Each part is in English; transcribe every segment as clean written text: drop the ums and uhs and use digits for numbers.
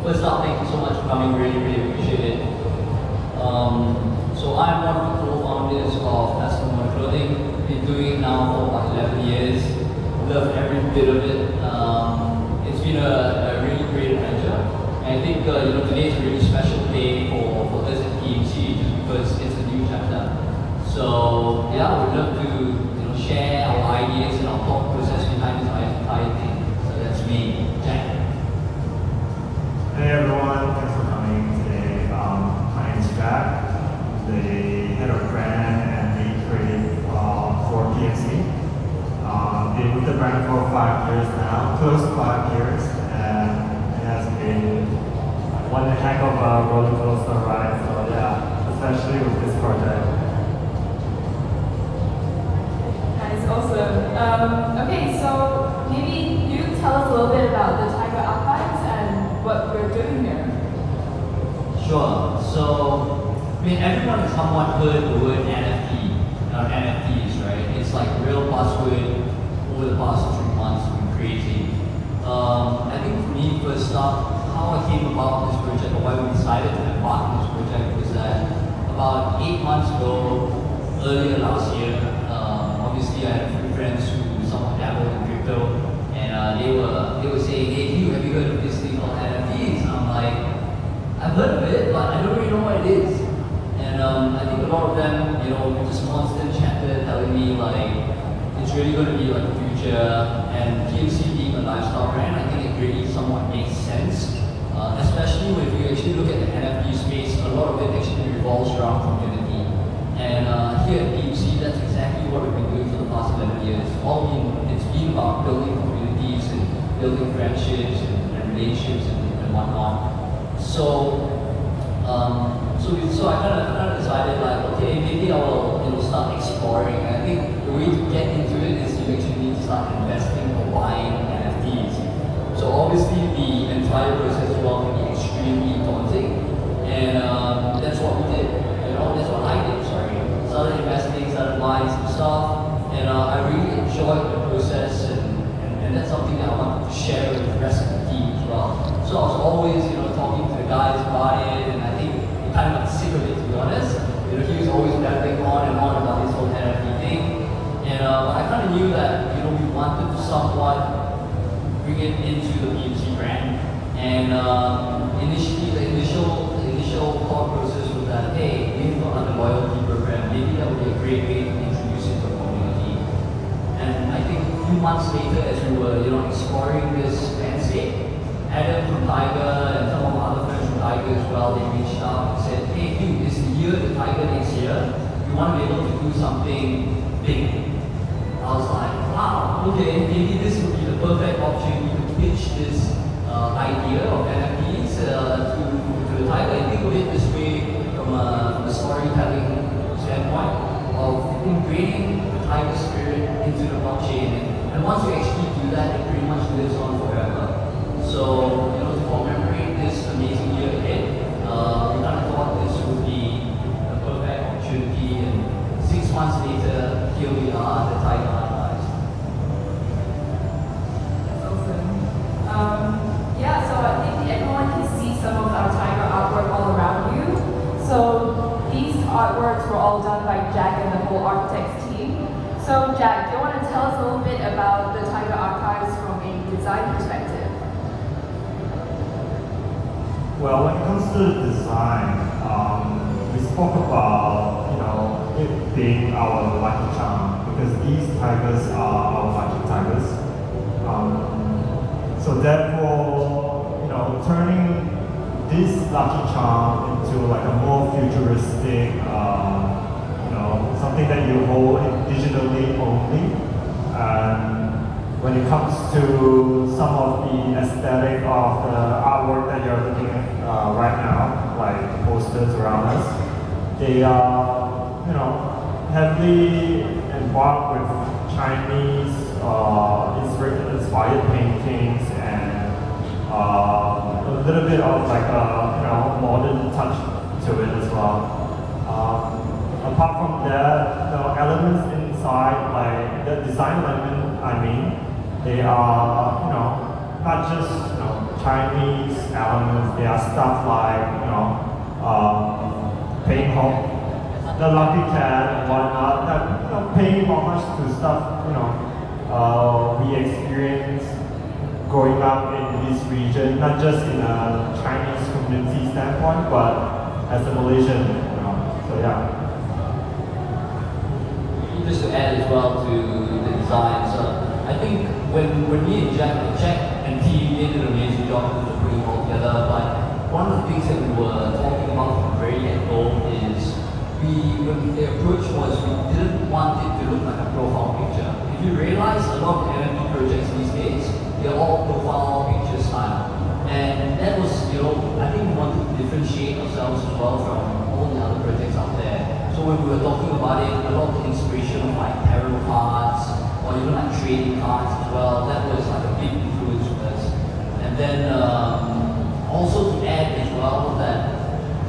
first off, thank you so much for coming. Really, really appreciate it. So I'm one of the co-founders of Pestle Mortar Clothing. Been doing it now for about 11 years. Love every bit of it. It's been a really great adventure. And I think today is a really special day for us at PMC just because it's a new chapter. So yeah, we'd love to share our ideas and our thought process behind this entire thing. So that's me, Jack. Hey everyone, thanks for coming today. My name is Jack, the head of brand and lead creative for PMC. Been with the brand for 5 years now, close to 5 years, and it has been one heck of a roller coaster ride. So yeah, especially with this project. Nice, awesome. Okay, so maybe you tell us a little bit about the Tiger Archives and what we're doing here. Sure. So, I mean, everyone has somewhat heard the word NFT, NFTs, right? It's like a real buzzword over the past 3 months. It's been crazy. I think for me, first up, how I came about this project, or why we decided to embark on this project, was that about 8 months ago, earlier last year, obviously I had a few friends who somewhat dabbled in crypto, and they were saying, "Hey, Hugh, have you heard of this thing called NFTs?" And I'm like, "I've heard of it, but I don't really know what it is." And I think a lot of them, just constant chatter telling me like it's really going to be like the future. And PMC being a lifestyle brand, I think it really somewhat makes sense. Especially when you actually look at the NFT space, a lot of it actually revolves around community. And here at PMC, that's exactly what we've been doing for the past 11 years. It's been about building communities and building friendships and relationships and whatnot. So I kind of decided like, okay, maybe I will start exploring. And I think the way to get into it is you actually need to start investing or buying NFTs. So obviously the entire process as well can be extremely daunting, and that's what we did. That's what I did. Sorry, started investing, started buying some stuff, and I really enjoyed the process, and that's something that I want to share with the rest of the team as well. So I was always talking to the guys about it, and I think he kind of got sick of it, to be honest. He was always babbling on and on about this whole NFT thing, and but I kind of knew that we wanted to somewhat bring it into the PMC brand. And initially, the initial thought process was that, hey, we've got a loyalty program. Maybe that would be a great way to introduce it to the community. And I think a few months later, as we were exploring this landscape, Adam from Tiger and some of our other friends from Tiger as well, they reached out and said, hey, dude, this is the year the Tiger next year. We want to be able to do something big. I was like, wow, okay, maybe this would be the perfect opportunity to pitch this idea of NFTs to the Tiger. I think of it this way from a storytelling standpoint of ingraining the Tiger spirit into the blockchain. And once you actually do that, it pretty much lives on forever. So, to commemorate this amazing year ahead, we kind of thought this would be the perfect opportunity. And 6 months later, here we are, the Tiger Archives. That's awesome. Yeah, so I think everyone can see some of our Tiger artwork all around you. So these artworks were all done by Jack and the whole architects team. So Jack, do you want to tell us a little bit about the Tiger Archives from a design perspective? Well, when it comes to the design, we spoke about it being our lucky charm, because these tigers are our lucky tigers. So therefore, turning this lucky charm into like a more futuristic, something that you hold digitally only. When it comes to some of the aesthetic of the artwork that you're looking at right now, like posters around us, they are, heavily embarked with Chinese inspired paintings and a little bit of like a modern touch to it as well. Apart from that, the elements inside, like the design element, they are, not just Chinese elements. There are stuff like, paying home, the lucky cat and whatnot, that paying homage to stuff, we experience growing up in this region, not just in a Chinese community standpoint, but as a Malaysian, so yeah. Just to add as well to the design, so I think when me and Jack and team did an amazing job to bring it all together, but one of the things that we were talking about from the very get-go is when the approach was we didn't want it to look like a profile picture. If you realize a lot of NFT projects these days, they're all profile picture style. And that was, I think we wanted to differentiate ourselves as well from all the other projects out there. So when we were talking about it, a lot of the inspiration of like tarot cards, or even like trading cards as well, that was like a big influence for us. And then also to add as well that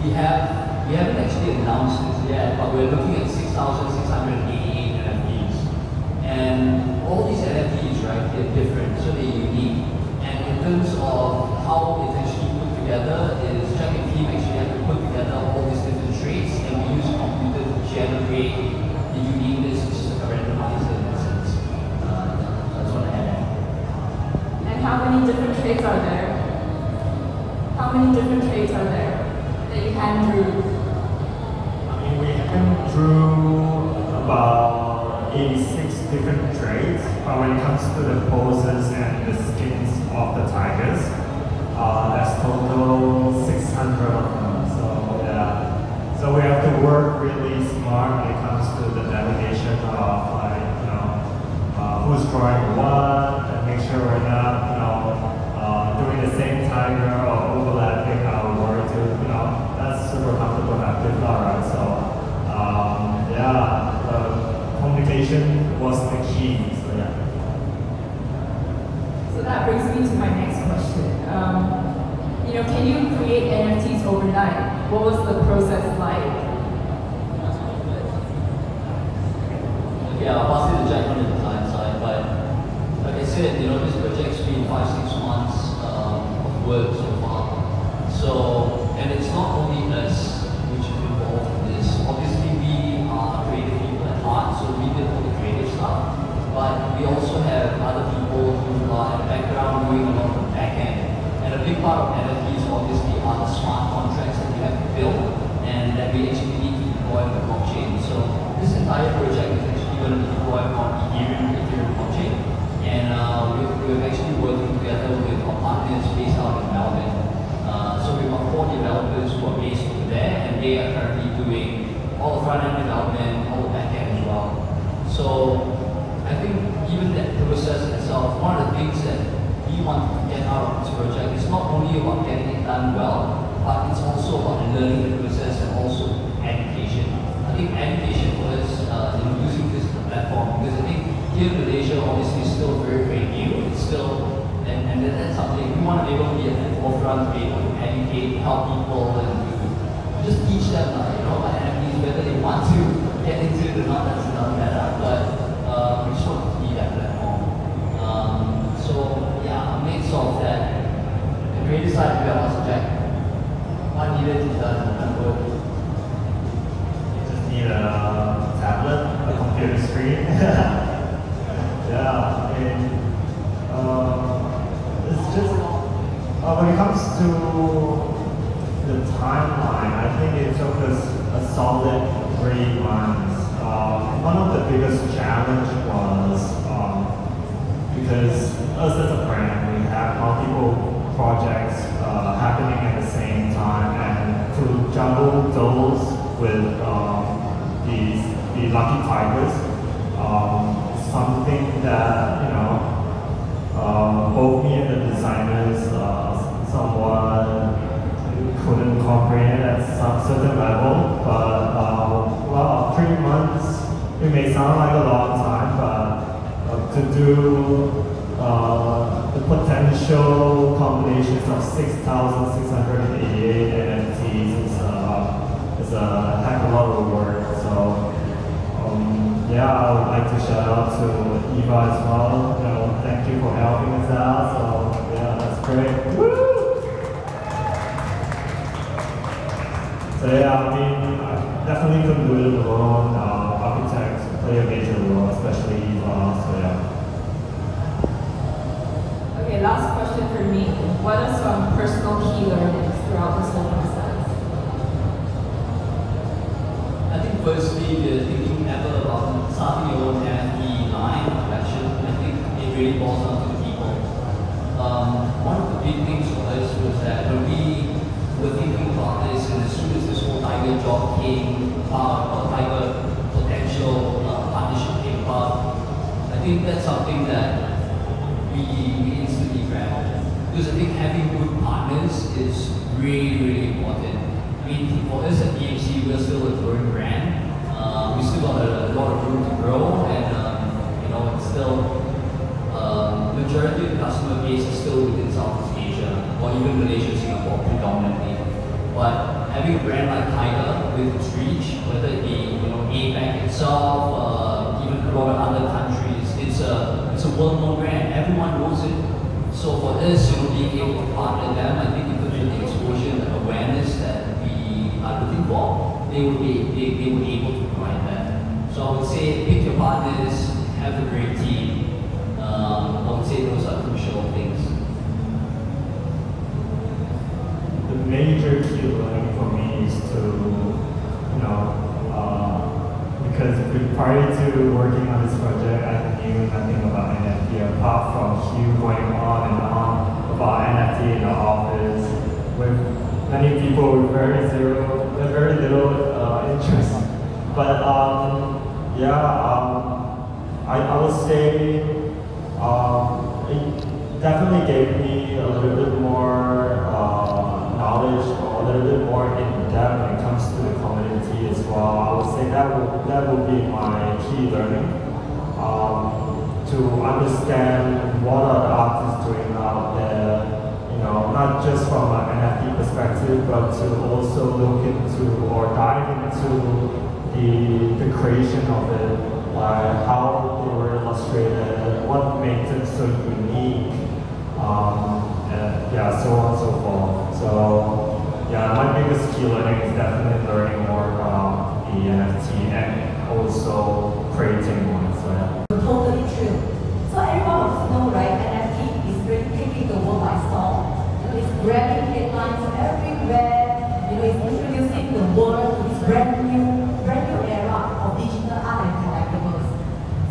we haven't actually announced this yet, but we're looking at 6,688 NFTs. And all these NFTs, right, they're different, so they're unique. And in terms of how it's actually put together, is Jack and team actually have to put together all these different traits, and we use a computer to generate the uniqueness, which is like a randomizer in essence. That's what I had. And how many different traits are there? How many different traits are there that you hand drew? We hand drew about 86 different traits, but when it comes to the poses and the skins of the tigers, that's total 600 of them. So yeah, so we have to work really smart when it comes to the navigation of who's drawing what, and make sure we're not doing the same tiger or overlapping our work to that's super comfortable and good. Alright, so communication was the key. So yeah. So that brings me to my next question. Can you create NFTs overnight? What was the process like? Okay, I'll pass it to Jack on the design side, but like I said, this project's been 5-6 months of work so far. So, and it's not only us which is involved in this. Obviously, we are creative people at heart, so we did all the creative stuff. But we also have other people who are in the background doing a lot of the back end. And a big part of NFTs obviously are the smart contracts that we have to build and that we actually need to deploy on the blockchain. So this entire project is actually going to be deployed on Ethereum blockchain. And we're actually working together with our partners based out in Melbourne. So we've got 4 developers who are based over there, and they are currently doing all the front-end development, all the back-end as well. So I think even that process itself, one of the things that we want to get out of this project is not only about getting it done well, but it's also about learning the process and also education. I think education for us using this as a platform, because I think here in Malaysia obviously is still very, very new. It's still, and that's something we want to be able to be at the forefront, to be able to educate, help people, and to just teach them, about NFTs, whether they want to get into it or not, that's another matter. But we just want to be that platform. So yeah, a mix of that. The creative side, we have also Jack. What needed to be done and work? You just need a tablet, a computer screen. Yeah, and it's just when it comes to the timeline, I think it took us a solid 3 months. One of the biggest challenge was because us as a brand, we have multiple projects happening at the same time, and to juggle those with the Lucky Tigers, something that both me and the designers somewhat couldn't comprehend at some certain level. But 3 months, it may sound like a long time, but to do the potential combinations of 6,688 NFTs is a heck of a lot of work. So yeah, I would like to shout out to Eva as well. Thank you for helping us out. So yeah, that's great. Woo! So yeah, I mean, I definitely couldn't do it alone. Architects play a major role, especially so yeah. Okay, last question for me. What are some personal key learnings throughout this whole process? I think firstly, the thinking ever about starting your own NFT line collection, I think it really boils down to the people. One of the big things for us was that when we were thinking about this, and as soon as this whole Tiger job came about, or Tiger potential partnership came about, I think that's something that we instantly grabbed. Because I think having good partners is really, really important. I mean, for us at PMC, we're still a growing brand. We still got a lot of room to grow, and you know, it's still majority of the customer base is still within Southeast Asia, or even Malaysia, Singapore predominantly. But having a brand like Tiger with its reach, whether it be APAC itself, even a lot of other countries, it's a well-known brand. Everyone knows it. So for us, being able to partner them, I think because of the exposure and the awareness that we are looking for, they would be able to provide that. So I would say pick your partners, have a great team. I would say those are crucial things. The major key learning for me is to, because prior to working on this project, I knew nothing about NFT apart from Hugh going on and on about NFT in the office with many people with very little interest. But I would say it definitely gave me a little bit more knowledge, or a little bit more in depth when it comes to the community as well. I would say that would be my key learning, to understand what are the artists doing out there, not just from an NFT perspective, but to also look into or dive into the creation of it, like how they were illustrated, what makes it so unique, and yeah, so on and so forth. So yeah, my biggest key learning is definitely learning more about the NFT and also creating one. So yeah. Totally true. So everyone must know, right? NFT is really taking the world by storm. It's grabbing headlines everywhere. It's introducing the world to this brand new era of digital art and collectibles.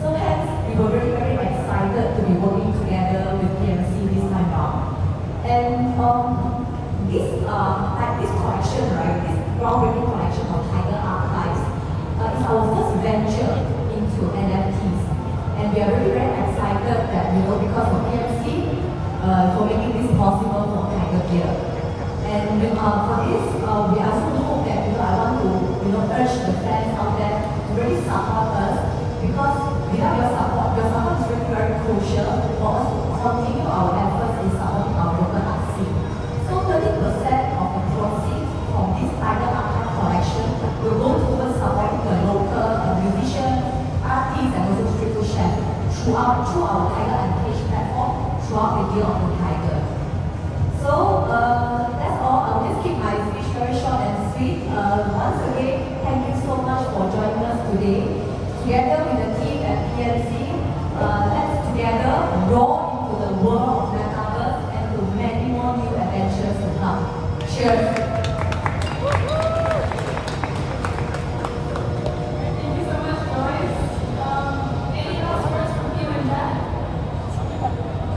So hence, we were very, very excited to be working together with PMC this time round. And this collection, right? This groundbreaking collection of Tiger archives is our first venture into NFTs. And we are very, very excited that, because of PMC, for making this possible for Tiger Gear. And for this, we also hope that, I want to, urge the fans out there to really support us, because without your support is really very crucial for us to continue our efforts in supporting our local art scene. So 30% of the proceeds from this Tiger archive collection will go towards supporting the local musicians, artists, and also street food chefs through our Tiger and Page platform throughout the year of the Tiger. So that's all. I'll just keep my speech very short and sweet. Once again, thank you so much for joining us today. Together with the team at PMC, let's together roll into the world of metaverse and to many more new adventures to come. Cheers! Thank you so much, Joyce. Any last words from you and Jack?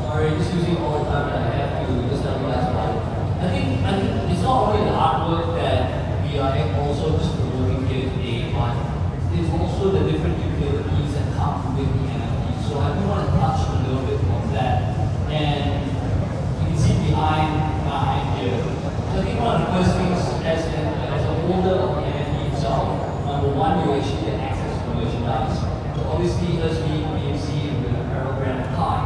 Sorry, just using all the time that I have to just tell you guys about it. I think it's not only the artwork that we are also just promoting here today, but it's also the different utilities that come with the NFT. So I do want to touch a little bit on that. And you can see behind here. So I think one of the first things as a holder of the NFT itself, number one, you actually get access to merchandise. So obviously, us being PMC and with the apparel brand Kai,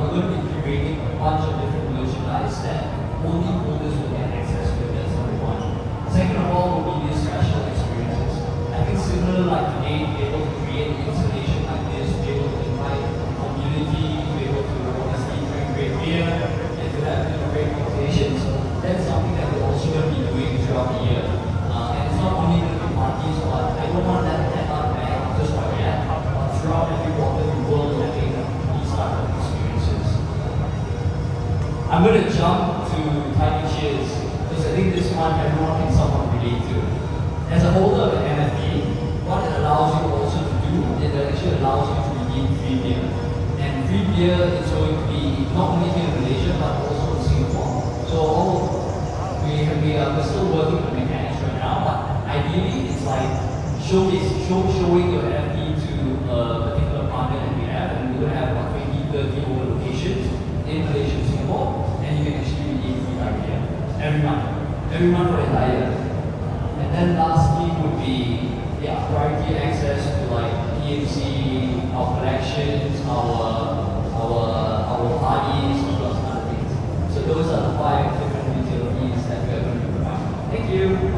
we're going to be creating a bunch of different merchandise that only holders will get access to. That's number one. Second of all, will be these special experiences. I think similar like today, be able to create an installation like this, be able to invite the community, be able to obviously drink great beer, and to have great conversations. That think this one everyone can somewhat relate to. As a holder of an NFT, what it allows you also to do, it actually allows you to redeem free beer. And free beer is going to be not only here in Malaysia but also in Singapore. So we're still working on the mechanics right now, but ideally it's like showing your NFT to a particular partner that we have, and we're going to have about 20, 30 over locations in Malaysia and Singapore, and you can actually redeem free beer every month for the entire year. And then lastly would be priority access to like PMC, our collections, our parties, plus other things. So those are the 5 different utilities that we are going to provide. Thank you.